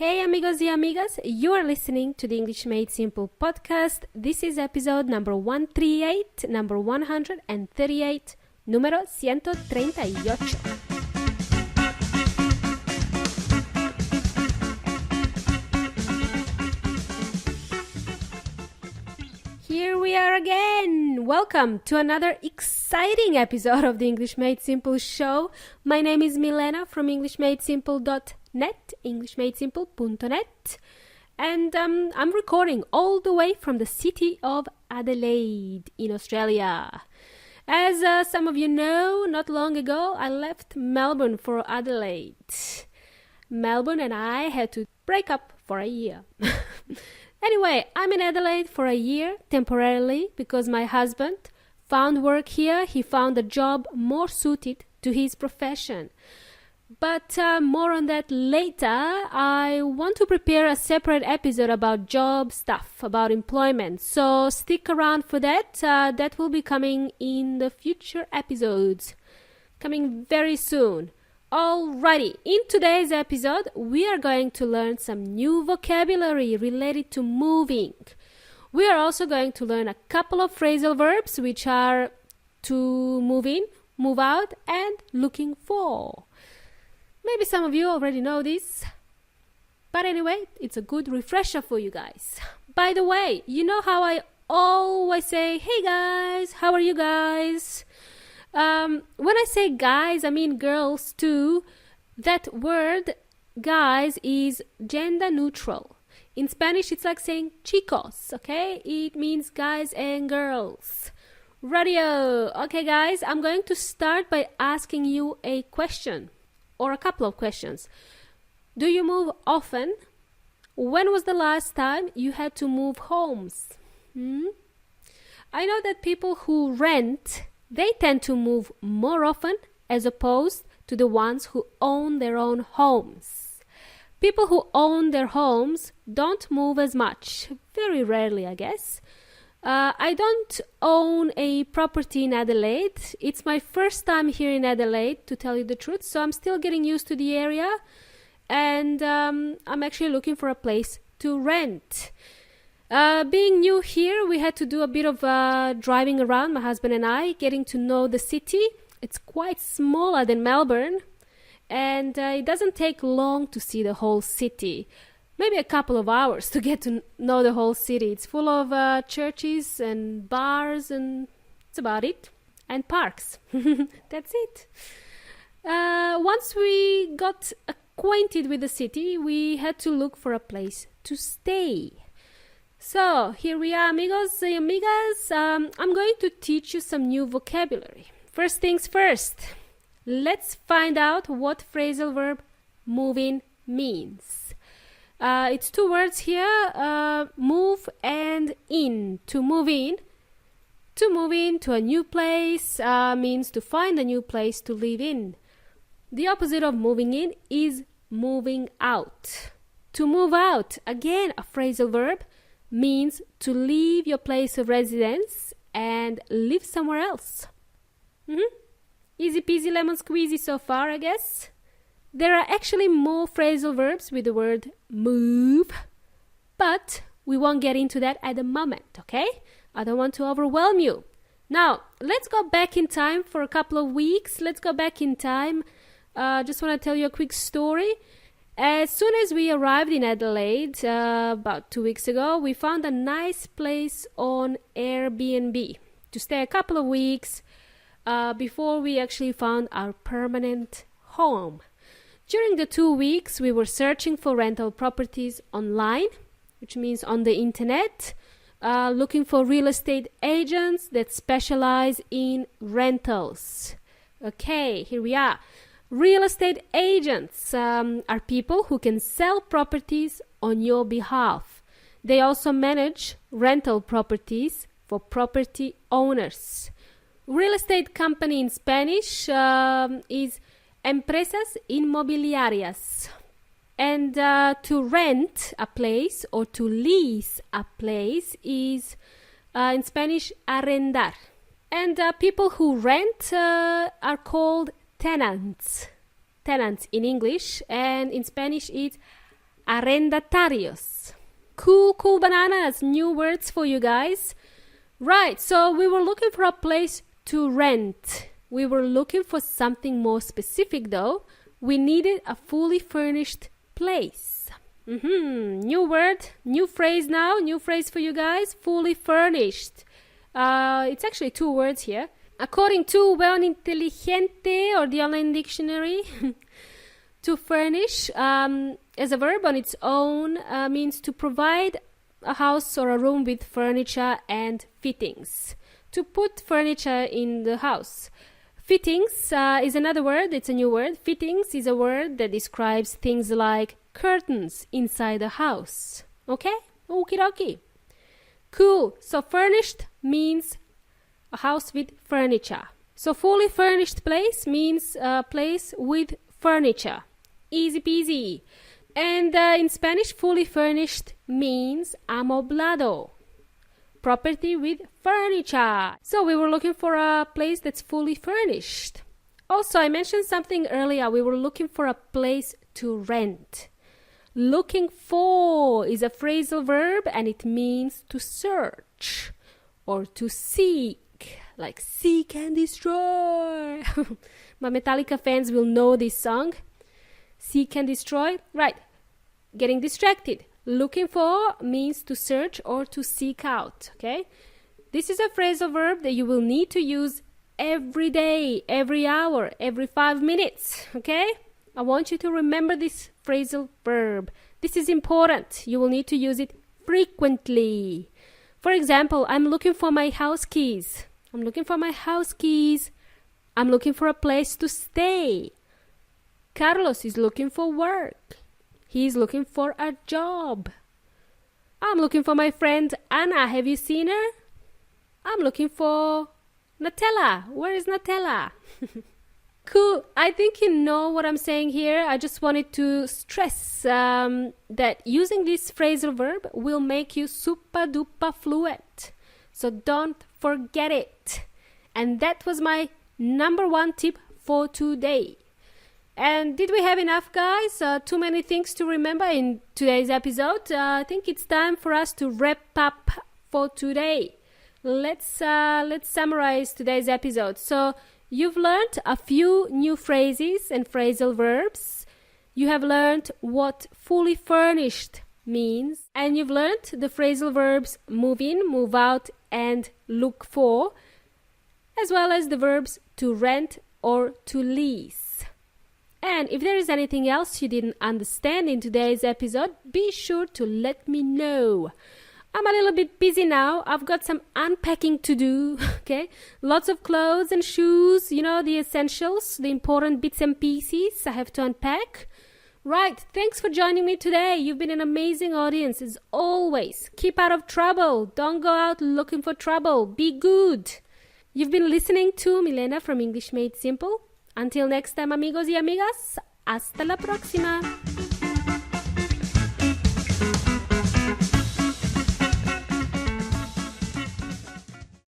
Hey amigos y amigas, you are listening to the English Made Simple podcast. This is episode number 138, number 138, número 138. Here we are again! Welcome to another exciting episode of the English Made Simple show. My name is Milena from EnglishMadeSimple.net, EnglishMadeSimple.net, and I'm recording all the way from the city of Adelaide in Australia. As some of you know, not long ago I left Melbourne for Adelaide. Melbourne and I had to break up for a year. Anyway, I'm in Adelaide for a year, temporarily, because my husband found work here. He found a job more suited to his profession. But more on that later. I want to prepare a separate episode about job stuff, about employment. So stick around for that. That will be coming in the future episodes. Coming very soon. Alrighty, in today's episode, we are going to learn some new vocabulary related to moving. We are also going to learn a couple of phrasal verbs, which are to move in, move out, and looking for. Maybe some of you already know this, but anyway, it's a good refresher for you guys. By the way, you know how I always say, hey guys, how are you guys? When I say guys, I mean girls too. That word guys is gender neutral. In Spanish, it's like saying chicos, okay? It means guys and girls. Radio. Okay, guys, I'm going to start by asking you a question or a couple of questions. Do you move often? When was the last time you had to move homes? I know that people who rent, they tend to move more often as opposed to the ones who own their own homes. People who own their homes don't move as much, very rarely, I guess. I don't own a property in Adelaide. It's my first time here in Adelaide, to tell you the truth, so I'm still getting used to the area, and I'm actually looking for a place to rent. Being new here, we had to do a bit of driving around, my husband and I, getting to know the city. It's quite smaller than Melbourne, and it doesn't take long to see the whole city. Maybe a couple of hours to get to know the whole city. It's full of churches and bars, and that's about it. And parks. That's it. Once we got acquainted with the city, we had to look for a place to stay. So, here we are, amigos y amigas. I'm going to teach you some new vocabulary. First things first, let's find out what phrasal verb move in means. It's two words here, move and in. To move in. To move in to a new place means to find a new place to live in. The opposite of moving in is moving out. To move out, again a phrasal verb, means to leave your place of residence and live somewhere else. Easy peasy lemon squeezy so far, I guess. There are actually more phrasal verbs with the word move, but we won't get into that at the moment, okay? I don't want to overwhelm you. Now, let's go back in time for a couple of weeks. Let's go back in time. Just want to tell you a quick story. As soon as we arrived in Adelaide, about 2 weeks ago, we found a nice place on Airbnb to stay a couple of weeks before we actually found our permanent home. During the 2 weeks, we were searching for rental properties online, which means on the internet, looking for real estate agents that specialize in rentals. Okay, here we are. Real estate agents are people who can sell properties on your behalf. They also manage rental properties for property owners. Real estate company in Spanish is empresas inmobiliarias. And to rent a place or to lease a place is in Spanish arrendar. And people who rent are called tenants. Tenants in English, and in Spanish it's Arrendatarios. Cool bananas. New words for you guys. Right, so we were looking for a place to rent. We were looking for something more specific though. We needed a fully furnished place. New word, new phrase now, new phrase for you guys. Fully furnished. It's actually two words here. According to Buen Inteligente or the online dictionary, to furnish as a verb on its own means to provide a house or a room with furniture and fittings. To put furniture in the house. Fittings is another word, it's a new word. Fittings is a word that describes things like curtains inside a house. Okay? Okie dokie. Cool. So furnished means a house with furniture. So fully furnished place means a place with furniture. Easy peasy. And in Spanish, fully furnished means amoblado. Property with furniture. So we were looking for a place that's fully furnished. Also, I mentioned something earlier. We were looking for a place to rent. Looking for is a phrasal verb and it means to search or to seek, like seek and destroy. My Metallica fans will know this song. Seek and destroy. Right. Getting distracted. Looking for means to search or to seek out. Okay. This is a phrasal verb that you will need to use every day, every hour, every 5 minutes. Okay. I want you to remember this phrasal verb. This is important. You will need to use it frequently. For example, I'm looking for my house keys. I'm looking for my house keys. I'm looking for a place to stay. Carlos is looking for work. He's looking for a job. I'm looking for my friend Anna. Have you seen her? I'm looking for Nutella. Where is Nutella? Cool. I think you know what I'm saying here. I just wanted to stress that using this phrasal verb will make you super duper fluent. So don't forget it. And that was my number one tip for today. And did we have enough, guys? Too many things to remember in today's episode. I think it's time for us to wrap up for today. Let's summarize today's episode. So you've learned a few new phrases and phrasal verbs. You have learned what fully furnished means. And you've learned the phrasal verbs move in, move out, and look for, as well as the verbs to rent or to lease. And if there is anything else you didn't understand in today's episode, be sure to let me know. I'm a little bit busy now. I've got some unpacking to do, okay? Lots of clothes and shoes, you know, the essentials, the important bits and pieces I have to unpack. Right, thanks for joining me today. You've been an amazing audience as always. Keep out of trouble. Don't go out looking for trouble. Be good. You've been listening to Milena from English Made Simple. Until next time, amigos y amigas, hasta la próxima.